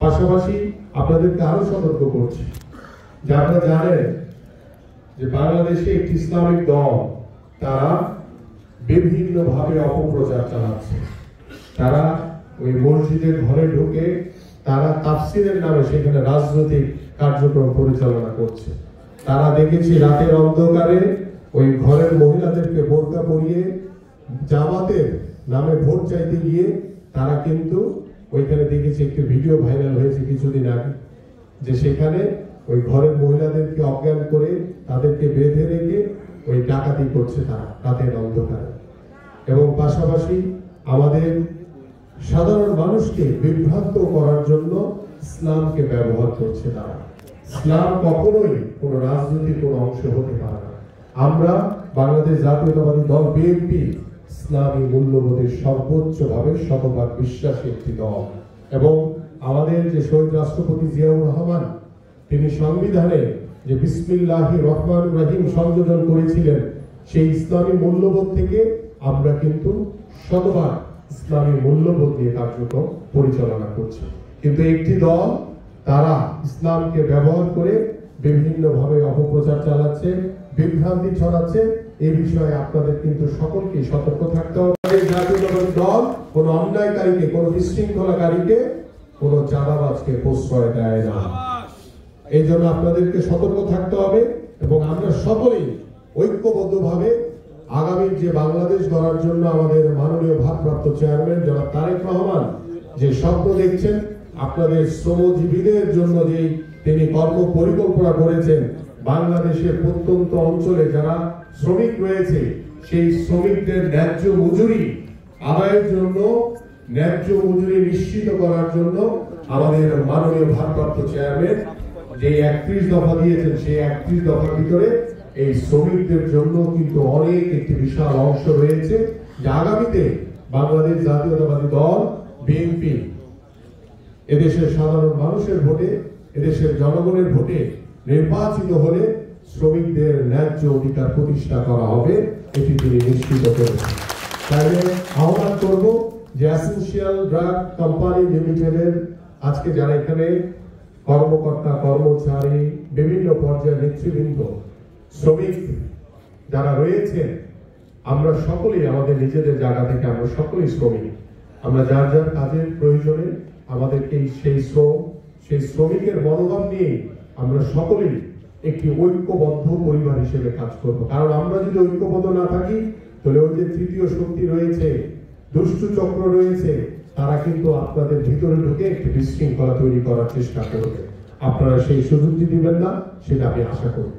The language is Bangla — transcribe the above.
পাশাপাশি আপনাদেরকে আরো সতর্ক করছি যে আপনারা জানেন যে বাংলাদেশে একটি ইসলামিক দল তারা বিভিন্নভাবে অপপ্রচার চালাচ্ছে। তারা ওই মসজিদের ঘরে ঢুকে তারা তাফসিরের নামে সেখানে রাজনৈতিক কার্যক্রম পরিচালনা করছে। তারা দেখেছি রাতের অন্ধকারে ওই ঘরের মহিলাদেরকে বোরকা পরিয়ে জামাতের নামে ভোট চাইতে গিয়ে তারা কিন্তু ওইখানে দেখেছি একটি ভিডিও ভাইরাল হয়েছে কিছুদিন আগে, যে সেখানে ওই ঘরের মহিলাদেরকে অজ্ঞান করে তাদেরকে বেঁধে রেখে ওই ডাকাতি করছে তারা রাতের অন্ধকারে। এবং পাশাপাশি আমাদের সাধারণ মানুষকে বিভ্রান্ত করার জন্য ইসলামকে ব্যবহার করছে তারা। ইসলাম কখনোই কোনো রাজনৈতিক কোনো অংশ হতে পারে না। আমরা বাংলাদেশ জাতীয়তাবাদী দল বিএনপি ইসলামী মূল্যবোধের সর্বোচ্চভাবে শতভাগ বিশ্বাসী একটি দল। এবং আমাদের যে শহীদ রাষ্ট্রপতি জিয়াউর রহমান তিনি সংবিধানে যে বিসমিল্লাহির রহমানির রহিম সংযোজন করেছিলেন, সেই ইসলামী মূল্যবোধ থেকে আমরা কিন্তু শতভাগ ইসলামী মূল্যবোধ নিয়ে কার্যক্রম পরিচালনা করছি। কিন্তু একটি দল তারা ইসলামকে ব্যবহার করে বিভিন্নভাবে অপপ্রচার চালাচ্ছে, বিভ্রান্তি ছড়াচ্ছে। এই বিষয়ে আপনাদের কিন্তু সকলকে সতর্ক থাকতে হবে। জাতীয়তাবাদী দল কোন অন্যায়কারীকে, কোন বিশৃঙ্খলাকারীকে, কোন চাঁদাবাজকে প্রশ্রয় দেয় না। এই জন্য আপনাদেরকে সতর্ক থাকতে হবে এবং আমরা সকলেই ঐক্যবদ্ধভাবে আগামী যে বাংলাদেশ গড়ার জন্য আমাদের মাননীয় ভারপ্রাপ্ত চেয়ারম্যান জনাব তারেক রহমান যে স্বপ্ন দেখছেন, আপনাদের শ্রমজীবীদের জন্য যে তিনি কর্ম পরিকল্পনা করেছেন, বাংলাদেশের প্রত্যন্ত অঞ্চলে যারা শ্রমিক রয়েছে সেই শ্রমিকদের ন্যায্য মজুরি আদায়ের জন্য, ন্যায্য মজুরি নিশ্চিত করার জন্য আমাদের মাননীয় ভারপ্রাপ্ত চেয়ারম্যান যে 31 দফা দিয়েছেন, সেই 31 দফার ভিতরে এই শ্রমিকদের জন্য কিন্তু অনেক একটি বিশাল অংশ রয়েছে, যে আগামীতে বাংলাদেশ জাতীয়তাবাদী দল বিএনপি এদেশের সাধারণ মানুষের ভোটে, এদেশের জনগণের ভোটে নির্বাচিত হলে শ্রমিকদের ন্যায্য অধিকার প্রতিষ্ঠা করা হবে, এটি তিনি নিশ্চিত করেছেন। তাই আহ্বান করব যে এসেনশিয়াল ড্রাগ কোম্পানি লিমিটেডের আজকে যারা এখানে কর্মকর্তা, কর্মচারী, বিভিন্ন পর্যায়ের নেতৃবৃন্দ, শ্রমিক যারা রয়েছেন, আমরা সকলেই আমাদের নিজেদের জায়গা থেকে আমরা সকলেই শ্রমিক। আমরা যার যার কাজের প্রয়োজনে আমাদেরকে সেই শ্রমিকের মনোভাব নিয়ে আমরা সকলেই একটি ঐক্যবদ্ধ পরিবার হিসেবে কাজ করব। কারণ আমরা যদি ঐক্যবদ্ধ না থাকি তাহলে ওই যে তৃতীয় শক্তি রয়েছে, দুষ্টু চক্র রয়েছে, তারা কিন্তু আপনাদের ভিতরে ঢুকে একটি বিশৃঙ্খলা তৈরি করার চেষ্টা করবে। আপনারা সেই সুযোগটি দিবেন না, সেটা আমি আশা করি।